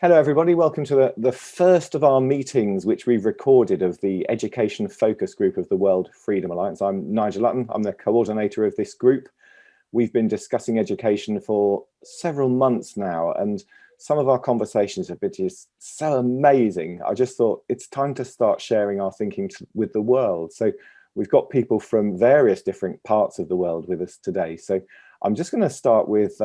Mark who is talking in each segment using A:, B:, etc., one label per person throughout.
A: Hello everybody, welcome to the first of our meetings which we've recorded of the Education Focus Group of the World Freedom Alliance. I'm Nigel Utton, I'm the coordinator of this group. We've been discussing education for several months now, and some of our conversations have been just so amazing. I just thought it's time to start sharing our thinking with the world. So we've got people from various different parts of the world with us today. So I'm just going to start with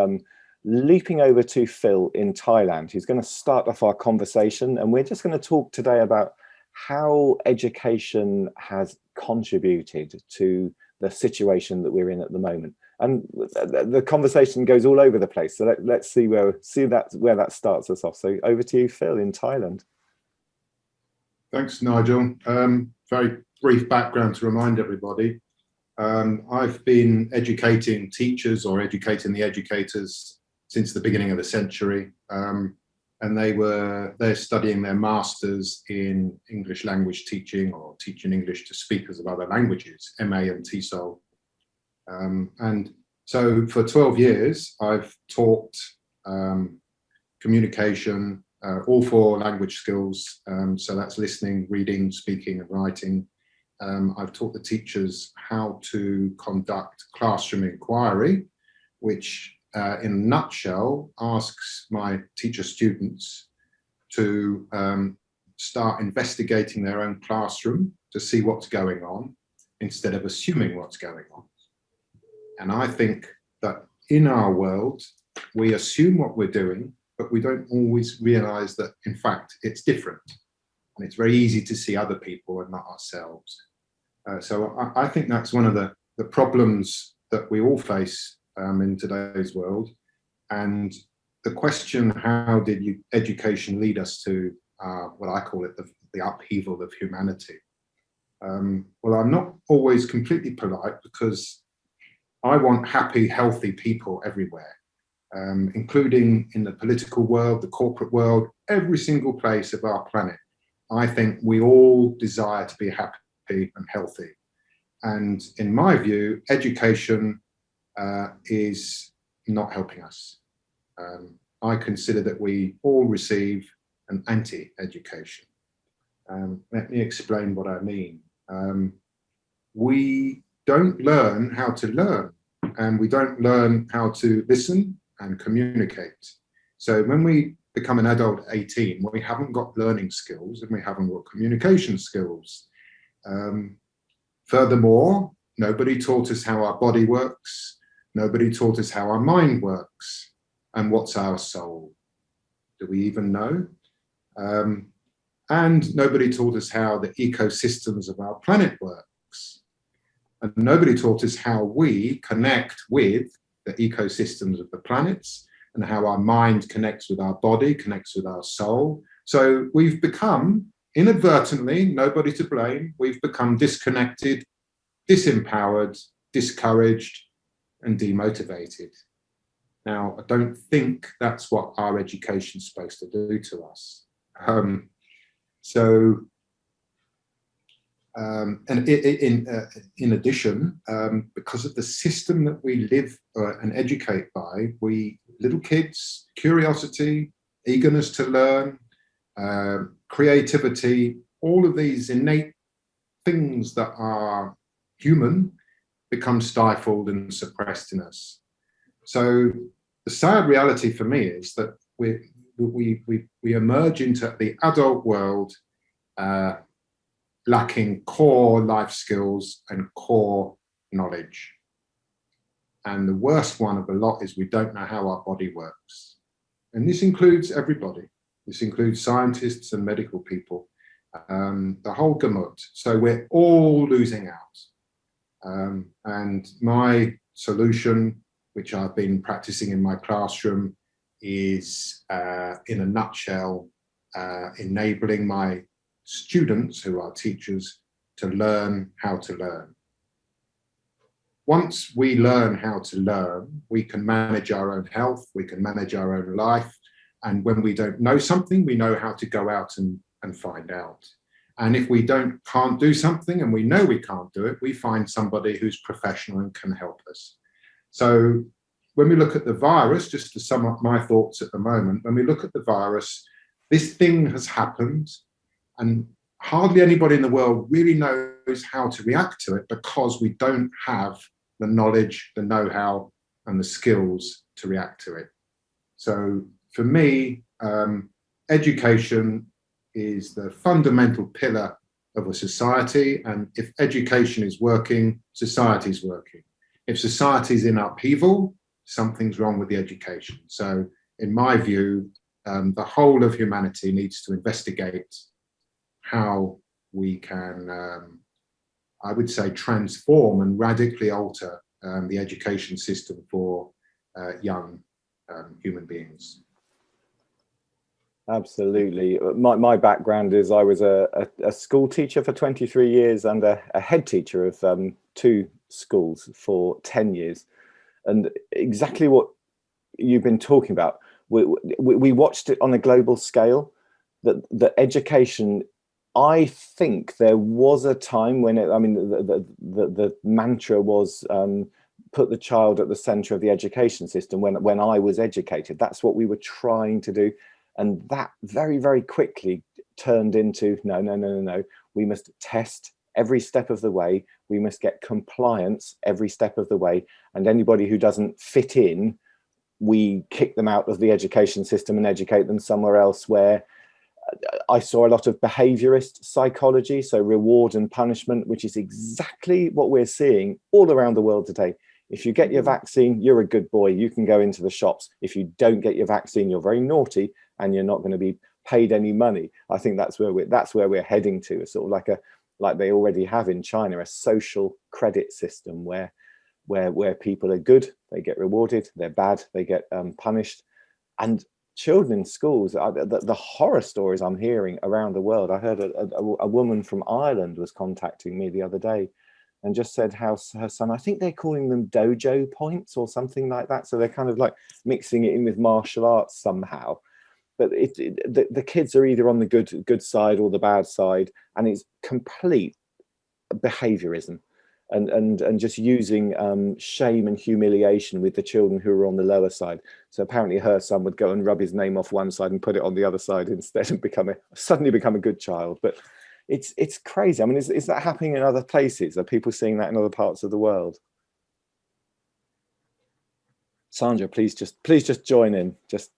A: leaping over to Phil in Thailand, who's going to start off our conversation. And we're just going to talk today about how education has contributed to the situation that we're in at the moment. And the conversation goes all over the place. So let's see where that starts us off. So over to you, Phil, in Thailand.
B: Thanks, Nigel. Very brief background to remind everybody. I've been educating teachers or educating the educators since the beginning of the century, and they're studying their masters in English language teaching or teaching English to speakers of other languages, MA and TESOL. And so for 12 years, I've taught communication, all 4 language skills. So that's listening, reading, speaking, and writing. I've taught the teachers how to conduct classroom inquiry, which in a nutshell asks my teacher students to start investigating their own classroom to see what's going on instead of assuming what's going on. And I think that in our world, we assume what we're doing, but we don't always realize that, in fact, it's different. And it's very easy to see other people and not ourselves. So I think that's one of the problems that we all face in today's world. And the question, how did education lead us to what I call it the upheaval of humanity? Well, I'm not always completely polite because I want happy, healthy people everywhere, including in the political world, the corporate world, every single place of our planet. I think we all desire to be happy and healthy. And in my view, education is not helping us. I consider that we all receive an anti-education. Let me explain what I mean. We don't learn how to learn, and we don't learn how to listen and communicate. So when we become an adult at 18, we haven't got learning skills and we haven't got communication skills. Furthermore, nobody taught us how our body works. Nobody taught us how our mind works. And what's our soul? Do we even know? And nobody taught us how the ecosystems of our planet works. And nobody taught us how we connect with the ecosystems of the planets and how our mind connects with our body, connects with our soul. So we've become, inadvertently, nobody to blame, we've become disconnected, disempowered, discouraged, and demotivated. Now, I don't think that's what our education is supposed to do to us. And in addition, because of the system that we live and educate by, little kids, curiosity, eagerness to learn, creativity, all of these innate things that are human become stifled and suppressed in us. So the sad reality for me is that we emerge into the adult world lacking core life skills and core knowledge. And the worst one of the lot is we don't know how our body works. And this includes everybody. This includes scientists and medical people, the whole gamut. So we're all losing out. And my solution, which I've been practicing in my classroom, is, in a nutshell, enabling my students, who are teachers, to learn how to learn. Once we learn how to learn, we can manage our own health, we can manage our own life, and when we don't know something, we know how to go out and find out. And if we can't do something and we know we can't do it, we find somebody who's professional and can help us. So when we look at the virus, just to sum up my thoughts at the moment, when we look at the virus, this thing has happened, and hardly anybody in the world really knows how to react to it because we don't have the knowledge, the know-how, and the skills to react to it. So for me, education is the fundamental pillar of a society, and if education is working, society is working. If society is in upheaval, something's wrong with the education. So in my view, the whole of humanity needs to investigate how we can, I would say, transform and radically alter the education system for young human beings.
A: Absolutely. My background is I was a school teacher for 23 years and a head teacher of 2 schools for 10 years. And exactly what you've been talking about, we watched it on a global scale, that education, I think there was a time when the mantra was put the child at the center of the education system. When I was educated, that's what we were trying to do. And that very, very quickly turned into, no. We must test every step of the way. We must get compliance every step of the way. And anybody who doesn't fit in, we kick them out of the education system and educate them somewhere else, where I saw a lot of behaviorist psychology, so reward and punishment, which is exactly what we're seeing all around the world today. If you get your vaccine, you're a good boy. You can go into the shops. If you don't get your vaccine, you're very naughty and you're not going to be paid any money. I think that's where we're heading to. It's sort of like they already have in China, a social credit system where people are good, they get rewarded. They're bad, they get punished. And children in schools, the horror stories I'm hearing around the world. I heard a woman from Ireland was contacting me the other day and just said how her son, I think they're calling them dojo points or something like that. So they're kind of like mixing it in with martial arts somehow. But the kids are either on the good side or the bad side, and it's complete behaviorism and just using shame and humiliation with the children who are on the lower side. So apparently her son would go and rub his name off one side and put it on the other side instead, and suddenly become a good child. But it's crazy. I mean, is that happening in other places? Are people seeing that in other parts of the world? Sandra, please just join in. Just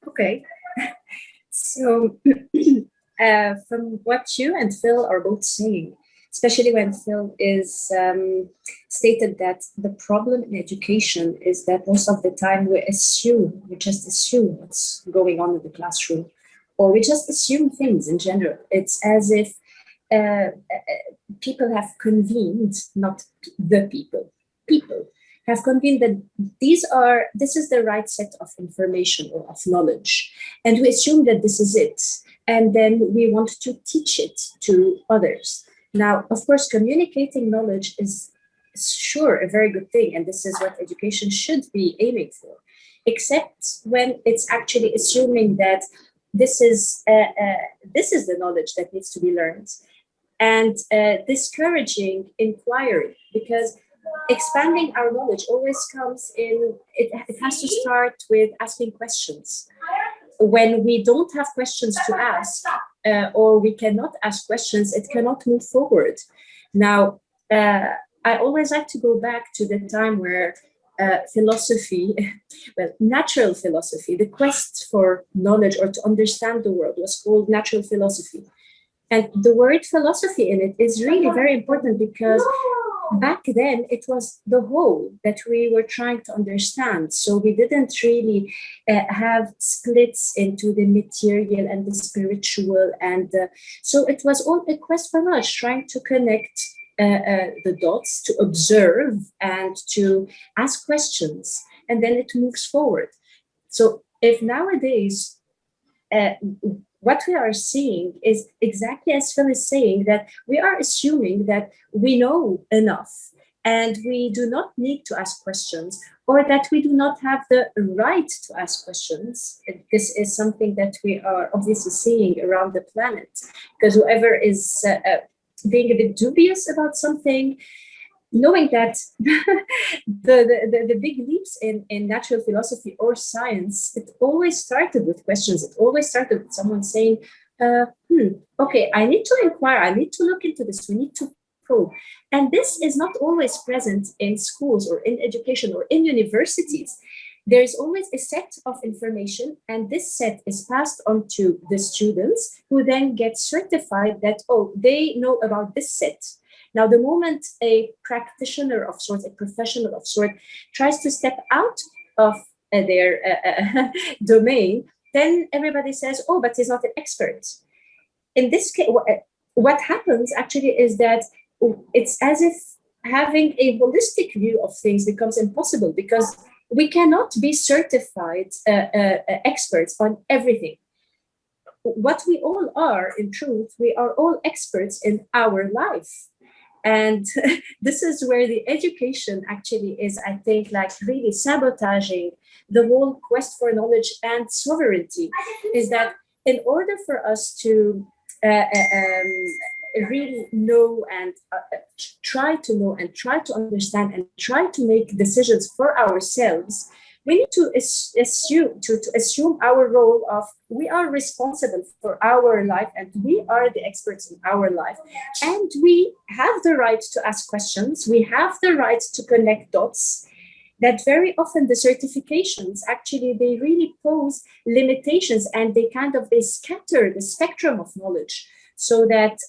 C: okay. So from what you and Phil are both saying, especially when Phil is stated that the problem in education is that most of the time we just assume what's going on in the classroom, or we just assume things in general. It's as if people have convened, not the people have convened that this is the right set of information or of knowledge, and we assume that this is it, and then we want to teach it to others. Now, of course, communicating knowledge is sure a very good thing, and this is what education should be aiming for, except when it's actually assuming that this is the knowledge that needs to be learned, and discouraging inquiry, because expanding our knowledge always comes in, it has to start with asking questions. When we don't have questions to ask, or we cannot ask questions, it cannot move forward. Now, I always like to go back to the time where philosophy, well, natural philosophy, the quest for knowledge or to understand the world was called natural philosophy. And the word philosophy in it is really very important, because back then it was the whole that we were trying to understand. So we didn't really have splits into the material and the spiritual. And so it was all a quest for knowledge, trying to connect the dots, to observe and to ask questions, and then it moves forward. So if nowadays, what we are seeing is exactly as Phil is saying, that we are assuming that we know enough and we do not need to ask questions, or that we do not have the right to ask questions. This is something that we are obviously seeing around the planet, because whoever is being a bit dubious about something, knowing that the big leaps in natural philosophy or science, it always started with questions. It always started with someone saying, okay, I need to inquire, I need to look into this, we need to probe. And this is not always present in schools or in education or in universities. There is always a set of information, and this set is passed on to the students, who then get certified that, oh, they know about this set. Now, the moment a practitioner of sorts, a professional of sorts, tries to step out of their domain, then everybody says, oh, but he's not an expert. In this case, what happens actually is that it's as if having a holistic view of things becomes impossible, because we cannot be certified experts on everything. What we all are, in truth, we are all experts in our life. And this is where the education actually is, I think, like really sabotaging the whole quest for knowledge and sovereignty, is that in order for us to really know and try to know and try to understand and try to make decisions for ourselves, we need to assume our role of, we are responsible for our life and we are the experts in our life, and we have the right to ask questions, we have the right to connect dots. That very often the certifications actually, they really pose limitations, and they scatter the spectrum of knowledge, so that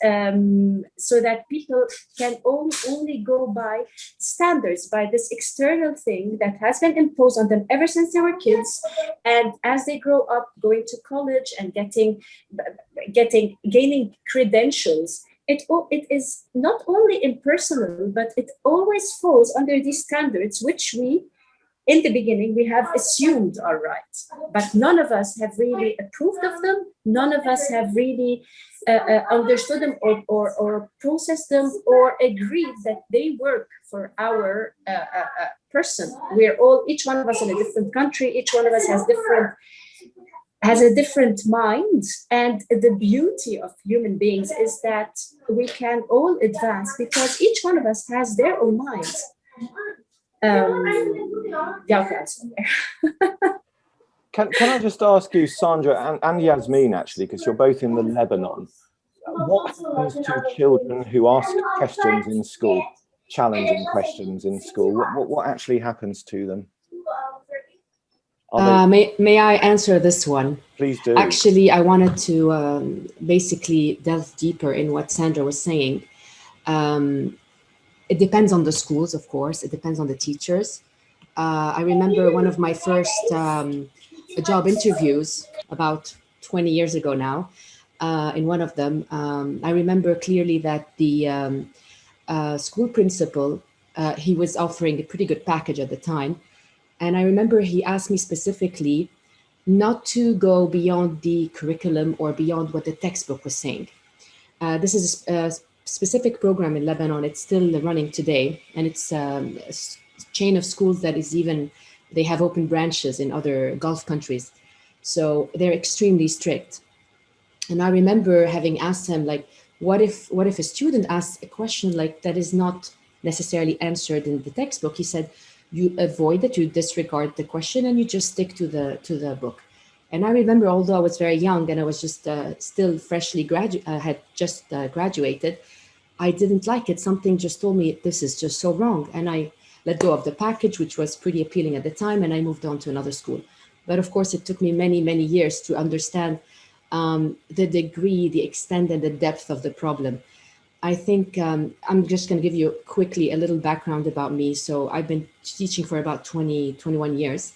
C: people can only go by standards, by this external thing that has been imposed on them ever since they were kids. And as they grow up, going to college and gaining credentials, it is not only impersonal, but it always falls under these standards, which we, in the beginning, we have assumed are right, but none of us have really approved of them. None of us have really understood them or processed them or agreed that they work for our person. We're all, each one of us in a different country. Each one of us has a different mind. And the beauty of human beings is that we can all advance because each one of us has their own mind.
A: Can I just ask you, Sandra and Yasmin, actually, because you're both in the Lebanon, what happens to children who ask questions in school, challenging questions in school? What actually happens to them?
D: May I answer this one?
A: Please do.
D: Actually, I wanted to basically delve deeper in what Sandra was saying. It depends on the schools, of course. It depends on the teachers. I remember one of my first job interviews about 20 years ago now. In one of them, I remember clearly that the school principal, he was offering a pretty good package at the time. And I remember he asked me specifically not to go beyond the curriculum or beyond what the textbook was saying. This is a specific program in Lebanon. It's still running today. And it's a chain of schools that is even, they have open branches in other Gulf countries. So they're extremely strict. And I remember having asked him, like, what if a student asks a question like that is not necessarily answered in the textbook? He said, you avoid it, you disregard the question, and you just stick to the book. And I remember, although I was very young and I was just still freshly had just graduated, I didn't like it. Something just told me this is just so wrong. And I let go of the package, which was pretty appealing at the time, and I moved on to another school. But of course, it took me many, many years to understand the degree, the extent, and the depth of the problem. I think I'm just going to give you quickly a little background about me. So I've been teaching for about 21 years.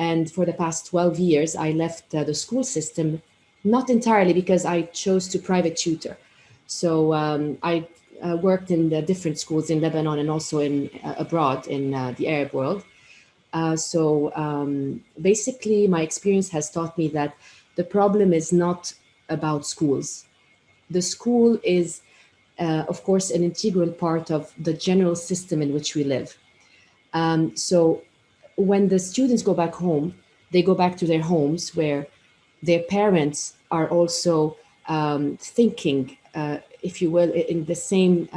D: And for the past 12 years, I left the school system, not entirely because I chose to private tutor. So I worked in the different schools in Lebanon and also in abroad in the Arab world. Basically, my experience has taught me that the problem is not about schools. The school is, of course, an integral part of the general system in which we live. So when the students go back home, they go back to their homes where their parents are also thinking, if you will, in the same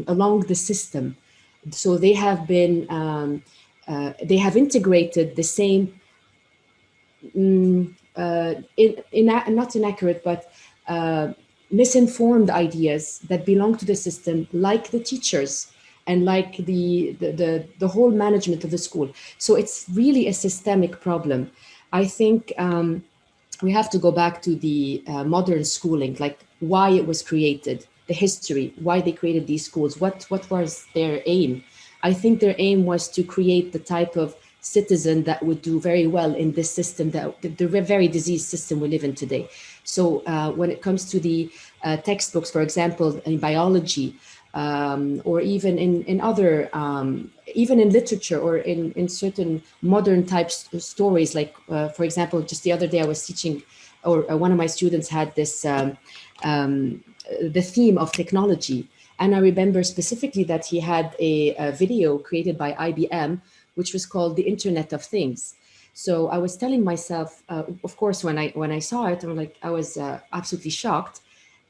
D: along the system. So they have been, they have integrated the same, not inaccurate, but misinformed ideas that belong to the system, like the teachers and like the whole management of the school. So it's really a systemic problem. I think we have to go back to the modern schooling, like why it was created, the history, why they created these schools, what was their aim. I think their aim was to create the type of citizen that would do very well in this system, that the very diseased system we live in today. So when it comes to the textbooks, for example, in biology, or even in other, even in literature or in certain modern types of stories, like, for example, just the other day I was teaching, or one of my students had this, the theme of technology. And I remember specifically that he had a video created by IBM, which was called the Internet of Things. So I was telling myself, of course, when I saw it, I was absolutely shocked.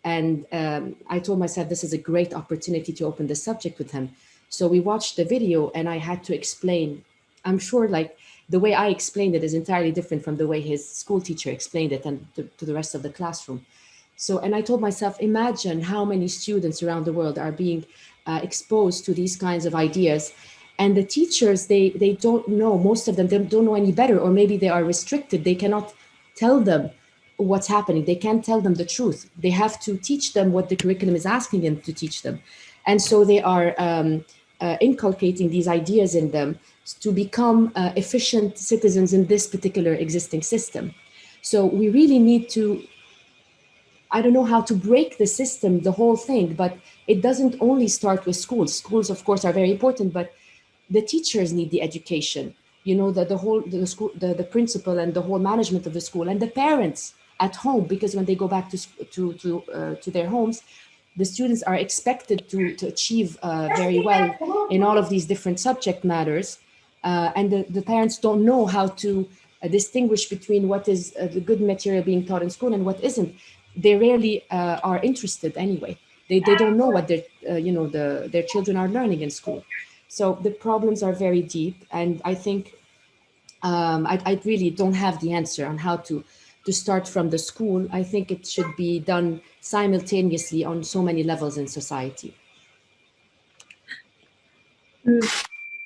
D: And I told myself, this is a great opportunity to open the subject with him. So we watched the video and I had to explain. I'm sure like the way I explained it is entirely different from the way his school teacher explained it and to the rest of the classroom. So, and I told myself, imagine how many students around the world are being exposed to these kinds of ideas. And the teachers, they don't know, most of them don't know any better, or maybe they are restricted. They cannot tell them what's happening. They can't tell them the truth. They have to teach them what the curriculum is asking them to teach them. And so they are inculcating these ideas in them to become efficient citizens in this particular existing system. So we really need to, I don't know how to break the system, the whole thing, but it doesn't only start with schools. Schools, of course, are very important, but the teachers need the education, you know, the school, the principal and the whole management of the school, and the parents at home, because when they go back to their homes, the students are expected to achieve very well in all of these different subject matters. And the parents don't know how to distinguish between what is the good material being taught in school and what isn't. They rarely are interested anyway. They don't know what their children are learning in school. So the problems are very deep, and I think I really don't have the answer on how to start from the school. I think it should be done simultaneously on so many levels in society.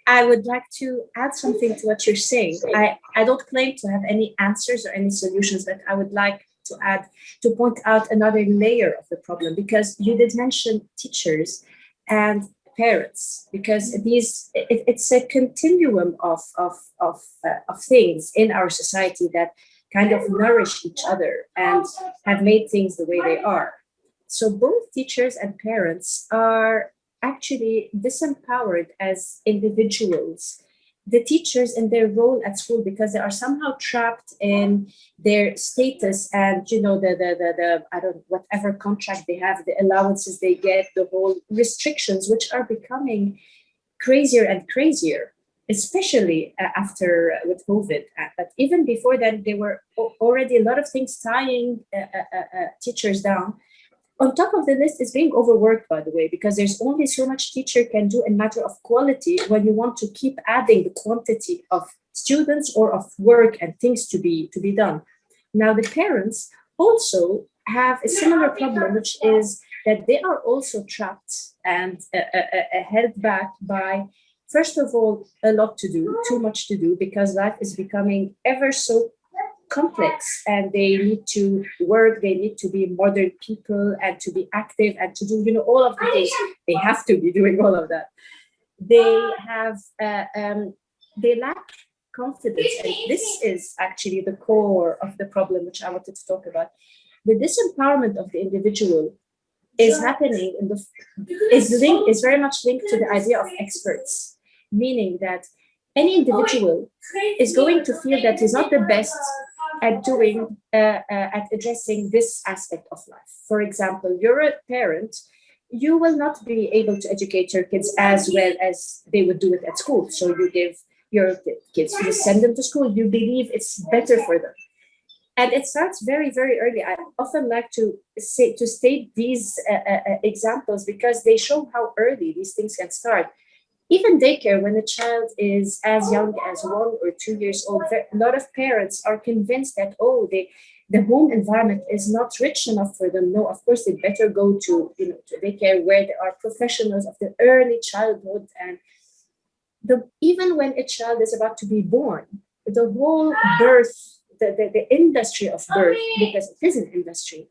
C: I would like to add something to what you're saying. I don't claim to have any answers or any solutions, but I would like to point out another layer of the problem, because you did mention teachers and parents, because it's a continuum of things in our society that kind of nourish each other and have made things the way they are. So both teachers and parents are actually disempowered as individuals. The teachers in their role at school, because they are somehow trapped in their status and, you know, the I don't, whatever contract they have, the allowances they get, the whole restrictions, which are becoming crazier and crazier, especially after with COVID. But even before that, there were already a lot of things tying teachers down. On top of the list is being overworked, by the way, because there's only so much teacher can do in matter of quality when you want to keep adding the quantity of students or of work and things to be done. Now, the parents also have a similar problem, which is that they are also trapped and held back by, first of all, a lot to do, too much to do, because life is becoming ever so complex, and they need to work, they need to be modern people and to be active and to do, you know, all of the things. They have to be doing all of that. They have they lack confidence, and this is actually the core of the problem, which I wanted to talk about. The disempowerment of the individual is happening is very much linked to the idea of experts, meaning that any individual is going to feel that he's not the best at doing, at addressing this aspect of life. For example, you're a parent, you will not be able to educate your kids as well as they would do it at school. So you give your kids, you send them to school, you believe it's better for them. And it starts very, very early. I often like to state these examples because they show how early these things can start. Even daycare, when a child is as young as 1 or 2 years old, a lot of parents are convinced that, oh, the home environment is not rich enough for them. No, of course, they better go to, to daycare where there are professionals of the early childhood. And even when a child is about to be born, the whole birth, the industry of birth, because it is an industry,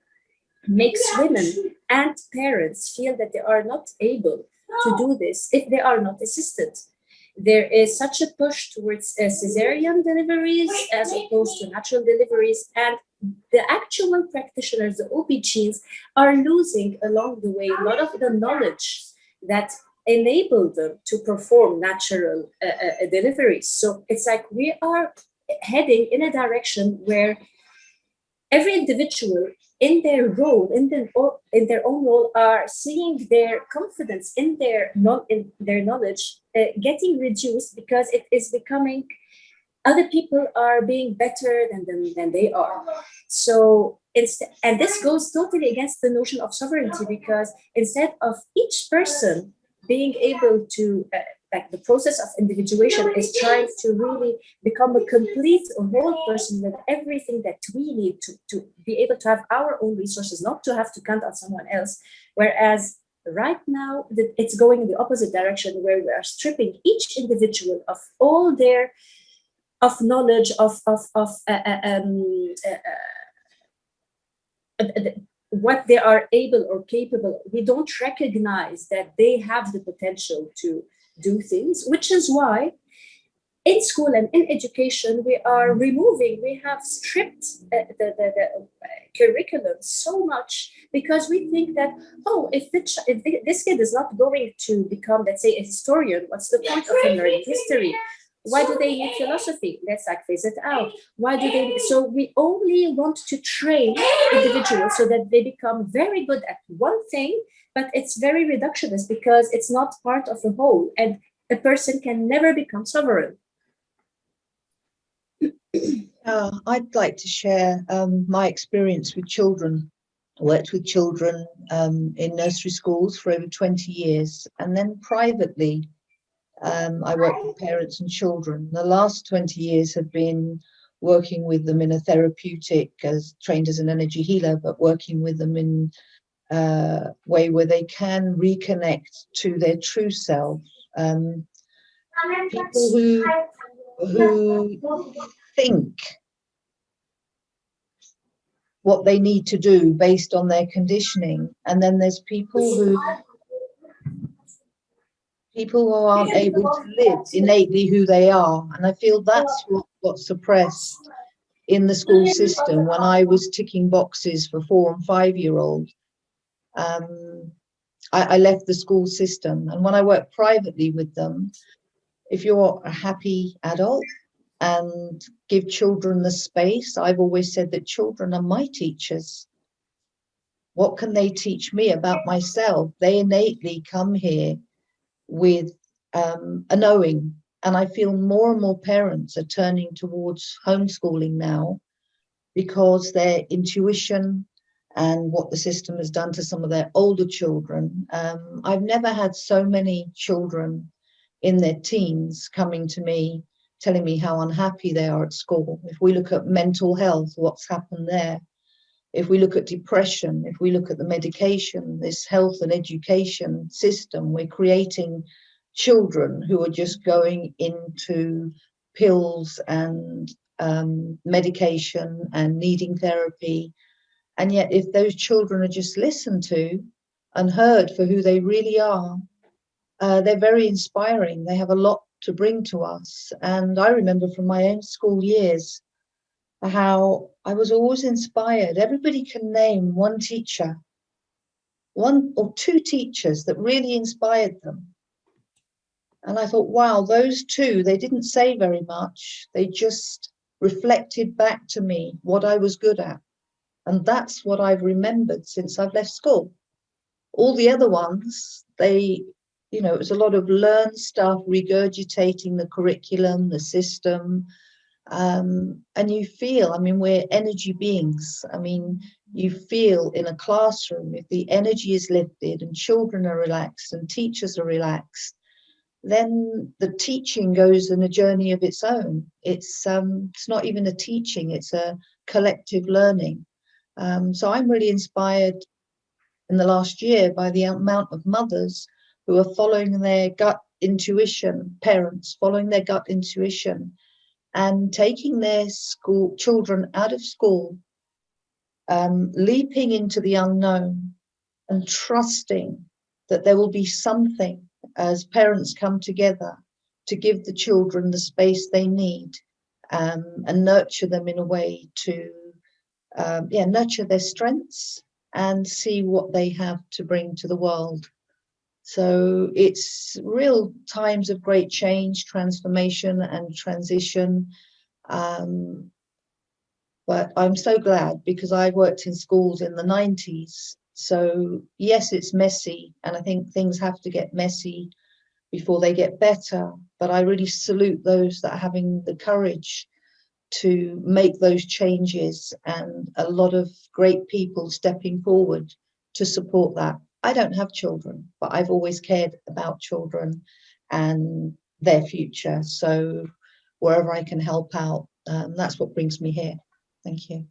C: makes women and parents feel that they are not able to do this if they are not assisted. There is such a push towards cesarean deliveries as opposed to natural deliveries, and the actual practitioners, the OBGYNs, are losing along the way a lot of the knowledge that enabled them to perform natural deliveries. So it's like we are heading in a direction where every individual in their role, in their own role, are seeing their confidence in their knowledge getting reduced because it is becoming other people are being better than they are. So and this goes totally against the notion of sovereignty, because instead of each person being able to like the process of individuation is trying to really become a complete, a whole person with everything that we need to be able to have our own resources, not to have to count on someone else. Whereas right now, it's going in the opposite direction, where we are stripping each individual of all their knowledge of what they are able or capable. We don't recognize that they have the potential to do things, which is why in school and in education we have stripped the curriculum so much, because we think that, oh, if this kid is not going to become, let's say, a historian, what's the point of him learning history? Why do they need philosophy? Let's like phase it out. Why do they? So we only want to train individuals so that they become very good at one thing, but it's very reductionist because it's not part of the whole, and a person can never become sovereign.
E: I'd like to share my experience with children. I worked with children in nursery schools for over 20 years, and then privately I work with parents and children. The last 20 years have been working with them in a therapeutic, as trained as an energy healer, but working with them in a way where they can reconnect to their true self. People who think what they need to do based on their conditioning, and then there's people who aren't able to live innately who they are. And I feel that's what got suppressed in the school system when I was ticking boxes for 4 and 5 year olds. I left the school system, and when I worked privately with them, if you're a happy adult and give children the space, I've always said that children are my teachers. What can they teach me about myself? They innately come here with a knowing, and I feel more and more parents are turning towards homeschooling now because their intuition and what the system has done to some of their older children. I've never had so many children in their teens coming to me telling me how unhappy they are at school. If we look at mental health, what's happened there? If we look at depression, if we look at the medication, this health and education system, we're creating children who are just going into pills and medication and needing therapy. And yet, if those children are just listened to and heard for who they really are, they're very inspiring. They have a lot to bring to us. And I remember from my own school years how I was always inspired. Everybody can name one teacher, 1 or 2 teachers that really inspired them. And I thought, wow, those 2, they didn't say very much. They just reflected back to me what I was good at. And that's what I've remembered since I've left school. All the other ones, it was a lot of learned stuff, regurgitating the curriculum, the system, And you feel, I mean, we're energy beings. I mean, you feel in a classroom, if the energy is lifted and children are relaxed and teachers are relaxed, then the teaching goes on a journey of its own. It's not even a teaching, it's a collective learning. So I'm really inspired in the last year by the amount of mothers who are following their gut intuition, parents following their gut intuition and taking their school children out of school, leaping into the unknown and trusting that there will be something as parents come together to give the children the space they need, and nurture them in a way to nurture their strengths and see what they have to bring to the world. So it's real times of great change, transformation and transition. But I'm so glad, because I worked in schools in the 90s. So yes, it's messy, and I think things have to get messy before they get better. But I really salute those that are having the courage to make those changes, and a lot of great people stepping forward to support that. I don't have children, but I've always cared about children and their future. So wherever I can help out, that's what brings me here. Thank you.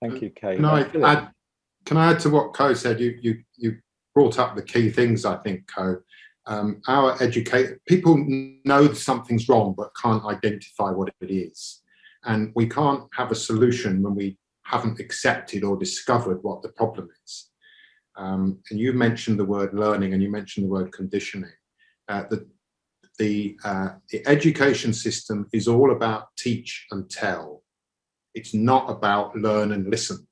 A: Thank you, Kate.
B: Can I add to what Co said? You brought up the key things, I think, Co. People know something's wrong but can't identify what it is. And we can't have a solution when we haven't accepted or discovered what the problem is. And you mentioned the word learning and you mentioned the word conditioning. The education system is all about teach and tell. It's not about learn and listen.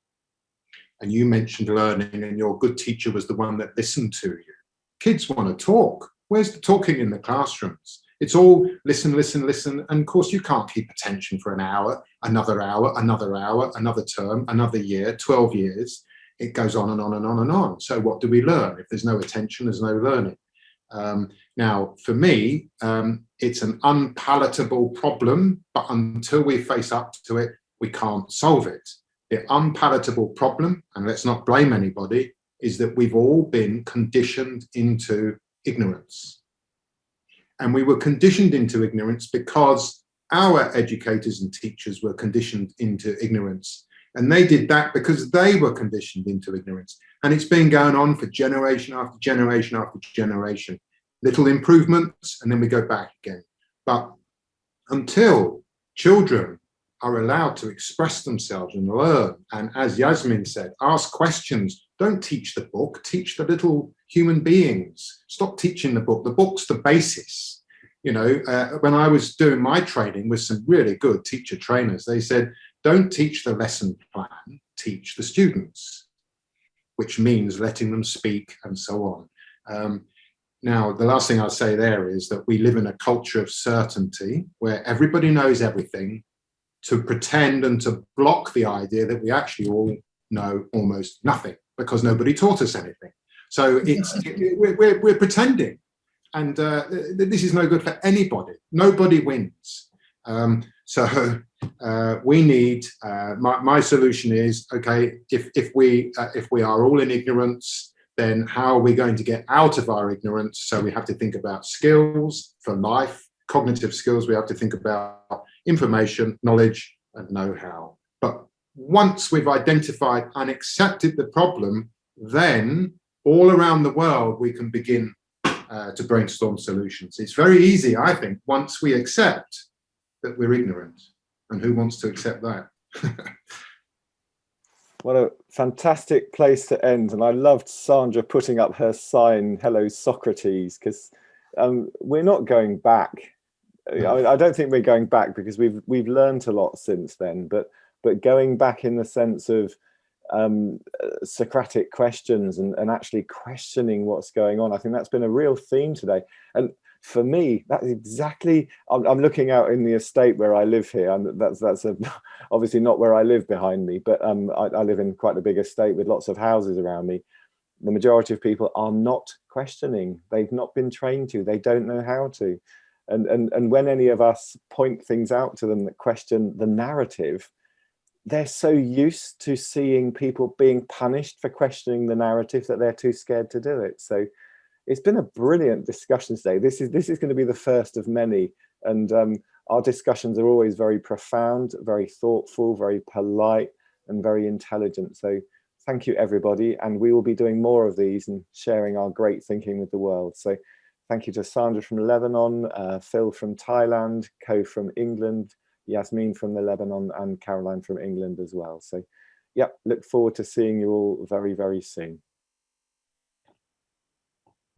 B: And you mentioned learning, and your good teacher was the one that listened to you. Kids want to talk. Where's the talking in the classrooms? It's all listen, listen, listen. And of course, you can't keep attention for an hour, another hour, another hour, another term, another year, 12 years. It goes on and on and on and on. So what do we learn? If there's no attention, there's no learning. Now, for me, it's an unpalatable problem, but until we face up to it, we can't solve it. The unpalatable problem, and let's not blame anybody, is that we've all been conditioned into ignorance. And we were conditioned into ignorance because our educators and teachers were conditioned into ignorance. And they did that because they were conditioned into ignorance. And it's been going on for generation after generation after generation. Little improvements, and then we go back again. But until children are allowed to express themselves and learn, and as Yasmin said, ask questions. Don't teach the book, teach the little human beings. Stop teaching the book. The book's the basis. You know, when I was doing my training with some really good teacher trainers, they said, don't teach the lesson plan, teach the students, which means letting them speak and so on. Now, the last thing I'll say there is that we live in a culture of certainty where everybody knows everything, to pretend and to block the idea that we actually all know almost nothing because nobody taught us anything. So we're pretending, and this is no good for anybody. Nobody wins. So we need. My solution is, okay, if we are all in ignorance, then how are we going to get out of our ignorance? So we have to think about skills for life, cognitive skills. We have to think about information, knowledge, and know-how. But once we've identified and accepted the problem, then all around the world we can begin to brainstorm solutions. It's very easy, I think, once we accept that we're ignorant. And who wants to accept that?
A: What a fantastic place to end. And I loved Sandra putting up her sign, Hello Socrates, because we're not going back. I don't think we're going back because we've learned a lot since then, but going back in the sense of Socratic questions and actually questioning what's going on. I think that's been a real theme today. And for me, that's exactly, I'm looking out in the estate where I live here, and that's obviously not where I live behind me, but I live in quite a big estate with lots of houses around me. The majority of people are not questioning. They've not been trained to, they don't know how to. And when any of us point things out to them that question the narrative, they're so used to seeing people being punished for questioning the narrative that they're too scared to do it. So it's been a brilliant discussion today. This is going to be the first of many, and our discussions are always very profound, very thoughtful, very polite, and very intelligent. So thank you, everybody, and we will be doing more of these and sharing our great thinking with the world. So thank you to Sandra from Lebanon, Phil from Thailand, Ko from England, Yasmin from the Lebanon, and Caroline from England as well. So yeah, look forward to seeing you all very, very soon.